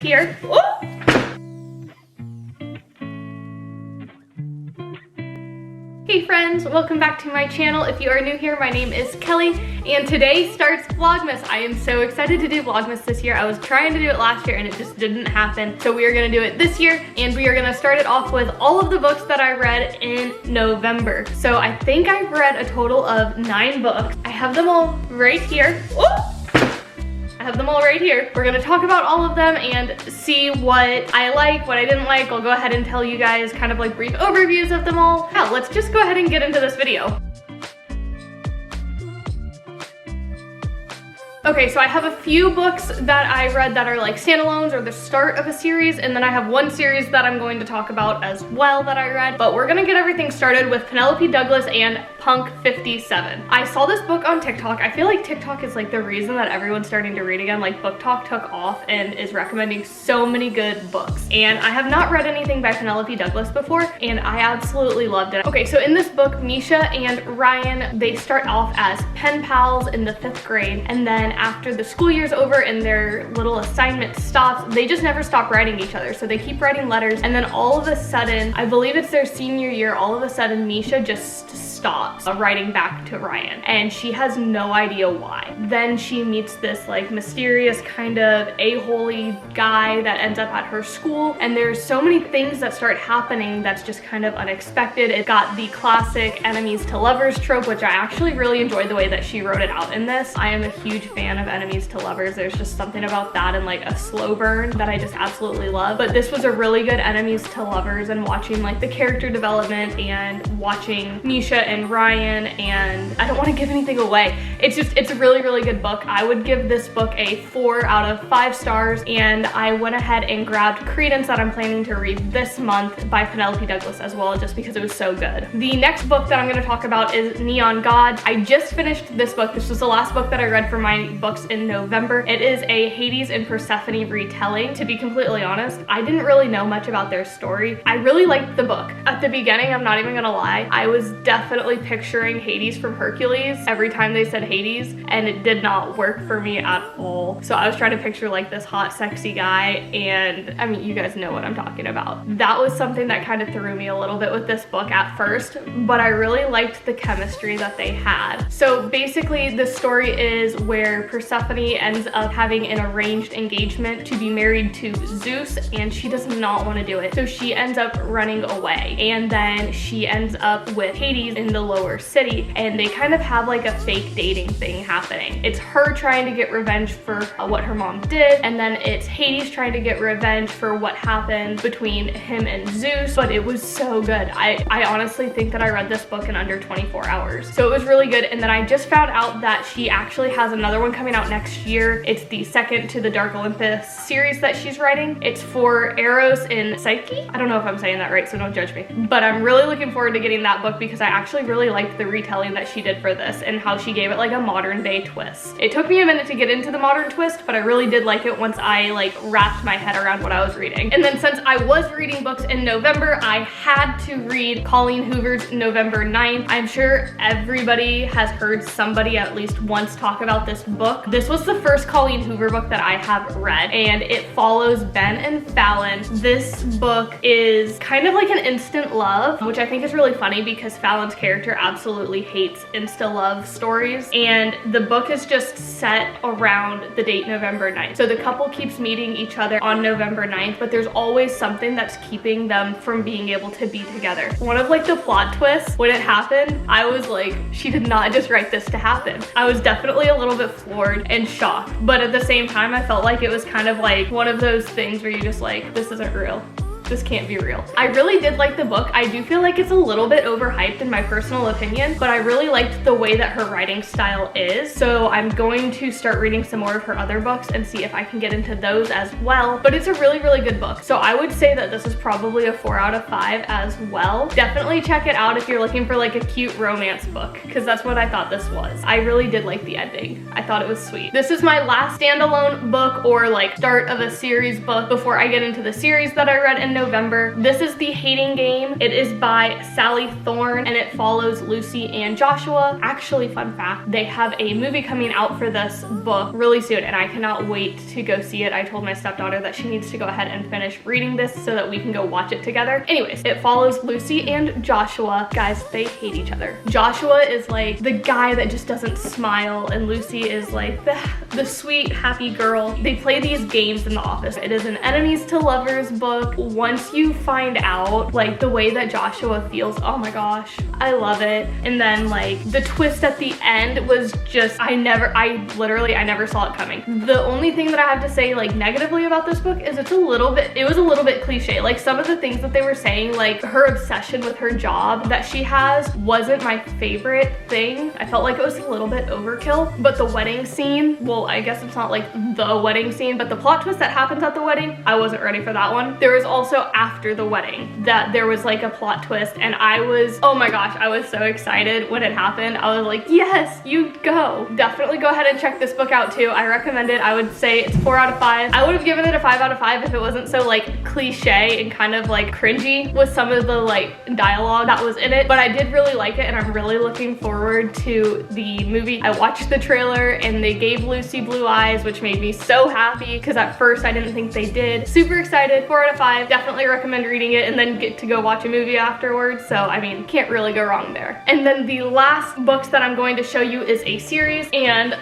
Here. Ooh! Hey friends, welcome back to my channel. If you are new here, my name is Kelly, and today starts Vlogmas. I am so excited to do Vlogmas this year. I was trying to do it last year and it just didn't happen. So we are gonna do it this year, and we are gonna start it off with all of the books that I read in November. So I think I've read a total of 9 books. I have them all right here. Ooh! I have them all right here. We're gonna talk about all of them and see what I like, what I didn't like. I'll go ahead and tell you guys kind of like brief overviews of them all. Now, let's just go ahead and get into this video. Okay, so I have a few books that I read that are like standalones or the start of a series, and then I have one series that I'm going to talk about as well that I read. But we're gonna get everything started with Penelope Douglas and Punk 57. I saw this book on TikTok. I feel like TikTok is like the reason that everyone's starting to read again. Like Book Talk took off and is recommending so many good books. And I have not read anything by Penelope Douglas before, and I absolutely loved it. Okay, so in this book, Misha and Ryan, they start off as pen pals in the 5th grade, and then after the school year's over and their little assignment stops, they just never stop writing each other. So they keep writing letters, and then all of a sudden, I believe it's their senior year, all of a sudden Misha just stops writing back to Ryan, and she has no idea why. Then she meets this like mysterious kind of a-holy guy that ends up at her school, and there's so many things that start happening that's just kind of unexpected. It got the classic enemies to lovers trope, which I actually really enjoyed the way that she wrote it out in this. I am a huge fan of enemies to lovers. There's just something about that and like a slow burn that I just absolutely love. But this was a really good enemies to lovers, and watching like the character development and watching Misha and Ryan, and I don't want to give anything away. It's a really, really good book. I would give this book a 4 out of 5 stars, and I went ahead and grabbed Credence that I'm planning to read this month by Penelope Douglas as well, just because it was so good. The next book that I'm going to talk about is Neon God. I just finished this book. This was the last book that I read for my books in November. It is a Hades and Persephone retelling. To be completely honest, I didn't really know much about their story. I really liked the book. At the beginning, I'm not even gonna lie, I was definitely picturing Hades from Hercules every time they said Hades, and it did not work for me at all. So I was trying to picture like this hot, sexy guy, and I mean, you guys know what I'm talking about. That was something that kind of threw me a little bit with this book at first, but I really liked the chemistry that they had. So basically, the story is where Persephone ends up having an arranged engagement to be married to Zeus, and she does not want to do it. So she ends up running away, and then she ends up with Hades in the lower city, and they kind of have like a fake dating thing happening. It's her trying to get revenge for what her mom did, and then it's Hades trying to get revenge for what happened between him and Zeus. But it was so good. I honestly think that I read this book in under 24 hours. So it was really good. And then I just found out that she actually has another one coming out next year. It's the second to the Dark Olympus series that she's writing. It's for Eros and Psyche. I don't know if I'm saying that right, so don't judge me. But I'm really looking forward to getting that book because I actually really liked the retelling that she did for this and how she gave it like a modern day twist. It took me a minute to get into the modern twist, but I really did like it once I like wrapped my head around what I was reading. And then since I was reading books in November, I had to read Colleen Hoover's November 9th. I'm sure everybody has heard somebody at least once talk about this book. This was the first Colleen Hoover book that I have read, and it follows Ben and Fallon. This book is kind of like an instant love, which I think is really funny because Fallon's character absolutely hates insta love stories, and the book is just set around the date November 9th. So the couple keeps meeting each other on November 9th, but there's always something that's keeping them from being able to be together. One of like the plot twists when it happened, I was like, she did not just write this to happen. I was definitely a little bit floored and shocked, but at the same time I felt like it was kind of like one of those things where you just like, this isn't real. This can't be real. I really did like the book. I do feel like it's a little bit overhyped in my personal opinion, but I really liked the way that her writing style is. So I'm going to start reading some more of her other books and see if I can get into those as well. But it's a really, really good book. So I would say that this is probably a 4 out of 5 as well. Definitely check it out if you're looking for like a cute romance book, because that's what I thought this was. I really did like the ending. I thought it was sweet. This is my last standalone book or like start of a series book before I get into the series that I read in November. This is The Hating Game. It is by Sally Thorne and it follows Lucy and Joshua. Actually, fun fact, they have a movie coming out for this book really soon and I cannot wait to go see it. I told my stepdaughter that she needs to go ahead and finish reading this so that we can go watch it together. Anyways, it follows Lucy and Joshua. Guys, they hate each other. Joshua is like the guy that just doesn't smile and Lucy is like the sweet, happy girl. They play these games in the office. It is an enemies to lovers book. Once you find out like the way that Joshua feels, oh my gosh, I love it. And then like the twist at the end was just, I never saw it coming. The only thing that I have to say like negatively about this book is it was a little bit cliche. Like some of the things that they were saying, like her obsession with her job that she has wasn't my favorite thing. I felt like it was a little bit overkill, but the wedding scene, well, I guess it's not like the wedding scene, but the plot twist that happens at the wedding, I wasn't ready for that one. There was also after the wedding that there was like a plot twist and I was, oh my gosh, I was so excited when it happened. I was like, yes, you go. Definitely go ahead and check this book out too. I recommend it. I would say it's 4 out of 5. I would have given it a 5 out of 5 if it wasn't so like cliche and kind of like cringy with some of the like dialogue that was in it, but I did really like it and I'm really looking forward to the movie. I watched the trailer and they gave Lucy blue eyes, which made me so happy because at first I didn't think they did. Super excited. 4 out of 5. Definitely recommend reading it and then get to go watch a movie afterwards. So I mean, can't really go wrong there. And then the last books that I'm going to show you is a series and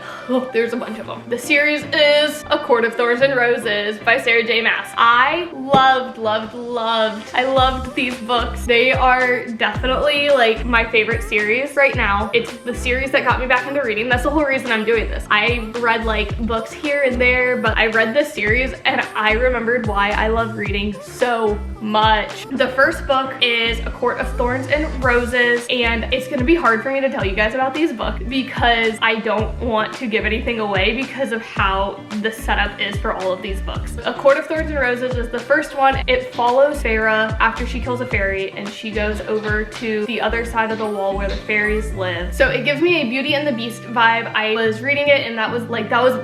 there's a bunch of them. The series is A Court of Thorns and Roses by Sarah J. Maas. I loved these books. They are definitely like my favorite series right now. It's the series that got me back into reading. That's the whole reason I'm doing this. I read like books here and there, but I read this series and I remembered why I love reading so much. The first book is A Court of Thorns and Roses, and it's gonna be hard for me to tell you guys about these books because I don't want to give anything away because of how the setup is for all of these books. A Court of Thorns and Roses is the first one. It follows Feyre after she kills a fairy and she goes over to the other side of the wall where the fairies live. So it gives me a Beauty and the Beast vibe. I was reading it and that was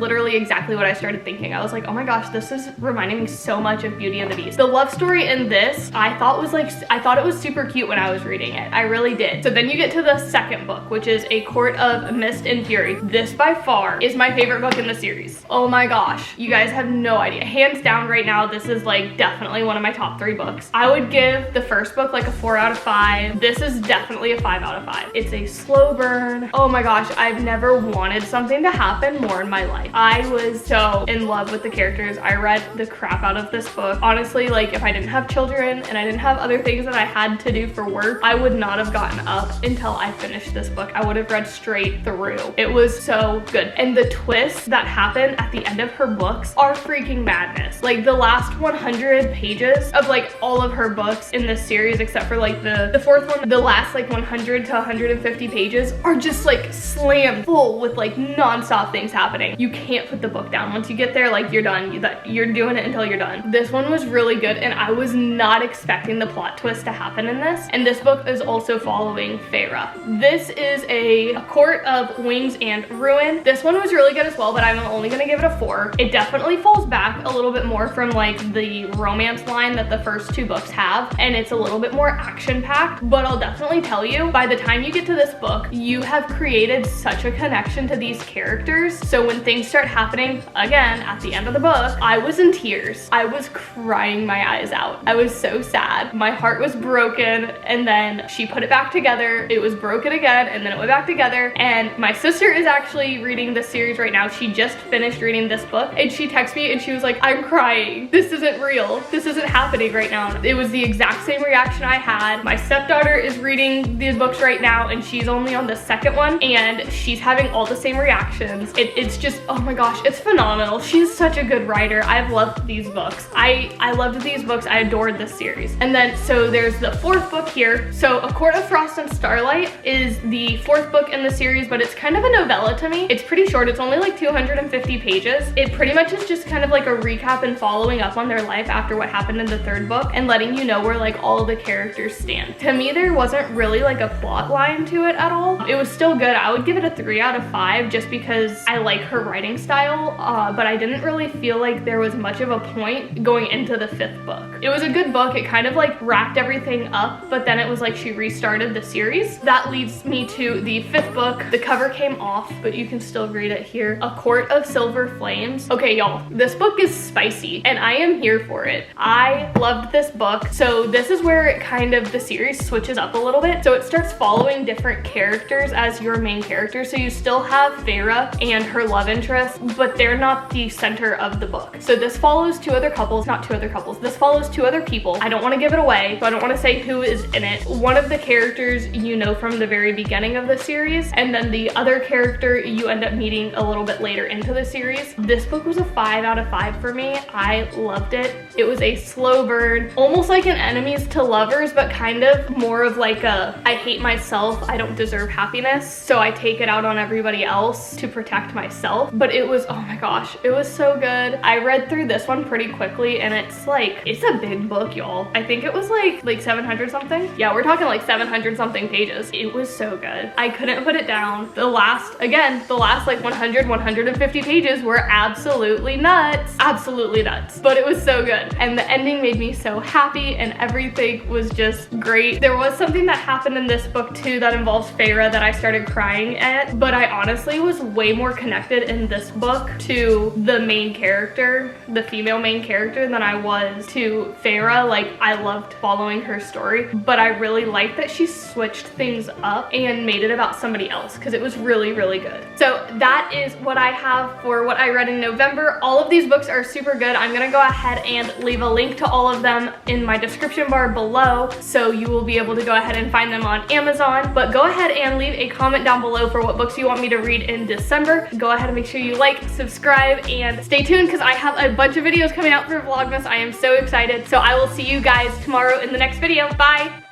literally exactly what I started thinking. I was like, oh my gosh, this is reminding me so much of Beauty and the Beast. The love story in this, I thought it was super cute when I was reading it. I really did. So then you get to the second book, which is A Court of Mist and Fury. This by far is my favorite book in the series. Oh my gosh, you guys have no idea. Hands down right now, this is like definitely one of my top 3 books. I would give the first book like a 4 out of 5. This is definitely a 5 out of 5. It's a slow burn. Oh my gosh, I've never wanted something to happen more in my life. I was so in love with the characters. I read the crap out of this book. Honestly, like if I didn't have children and I didn't have other things that I had to do for work, I would not have gotten up until I finished this book. I would have read straight through. It was so good. And the twists that happen at the end of her books are freaking madness. Like the last 100 pages of like all of her books in this series, except for like the fourth one, the last like 100 to 150 pages are just like slammed full with like non-stop things happening. You can't put the book down. Once you get there, like you're done. You're doing it until you're done. This one was really good and I was not expecting the plot twist to happen in this. And this book is also following Feyre. This is a Court of Wings and Ruin. This one was really good as well, but I'm only gonna give it a 4. It definitely falls back a little bit more from like the romance line that the first 2 books have, and it's a little bit more action-packed, but I'll definitely tell you, by the time you get to this book, you have created such a connection to these characters. So when things start happening, again, at the end of the book, I was in tears. I was crying my eyes out. I was so sad. My heart was broken, and then she put it back together. It was broken again, and then it went back together. And my sister is actually reading this series right now. She just finished reading this book, and she texted me and she was like, I'm crying. This isn't real. This isn't happening right now. It was the exact same reaction I had. My stepdaughter is reading these books right now, and she's only on the second one, and she's having all the same reactions. It's just, oh my gosh, it's phenomenal. She's such a good writer. I've loved these books. I loved these books. I adored this series. And then, so there's the 4th book here. So A Court of Frost and Starlight is the 4th book in the series, but it's kind of a novella to me. It's pretty short. It's only like 250 pages. It pretty much is just kind of like a recap and following up on their life after what happened in the 3rd book and letting you know where like all the characters stand. To me, there wasn't really like a plot line to it at all. It was still good. I would give it a 3 out of 5 just because I like her writing style, but I didn't really feel like there was much of a point going into the 5th book. book. It was a good book. It kind of like wrapped everything up, but then it was like she restarted the series. That leads me to the 5th book. The cover came off, but you can still read it here. A Court of Silver Flames. Okay, y'all, this book is spicy and I am here for it. I loved this book. So this is where it kind of, the series switches up a little bit. So it starts following different characters as your main character. So you still have Feyre and her love interest, but they're not the center of the book. So this follows 2 other couples, not 2 other couples. This follows 2 other people. I don't want to give it away, so I don't want to say who is in it. One of the characters you know from the very beginning of the series, and then the other character you end up meeting a little bit later into the series. This book was a 5 out of 5 for me. I loved it. It was a slow burn, almost like an enemies to lovers, but kind of more of like a I hate myself, I don't deserve happiness, so I take it out on everybody else to protect myself. But it was, oh my gosh, it was so good. I read through this one pretty quickly and it's like, it's a big book, y'all. I think it was like 700 something. Yeah, we're talking like 700 something pages. It was so good. I couldn't put it down. The last like 100, 150 pages were absolutely nuts. Absolutely nuts. But it was so good. And the ending made me so happy and everything was just great. There was something that happened in this book too that involves Feyre that I started crying at, but I honestly was way more connected in this book to the main character, the female main character, than I was to Feyre. Like, I loved following her story, but I really liked that she switched things up and made it about somebody else because it was really, really good. So that is what I have for what I read in November. All of these books are super good. I'm gonna go ahead and leave a link to all of them in my description bar below, so you will be able to go ahead and find them on Amazon. But go ahead and leave a comment down below for what books you want me to read in December. Go ahead and make sure you like, subscribe, and stay tuned because I have a bunch of videos coming out for Vlogmas. I am so excited. So I will see you guys tomorrow in the next video. Bye!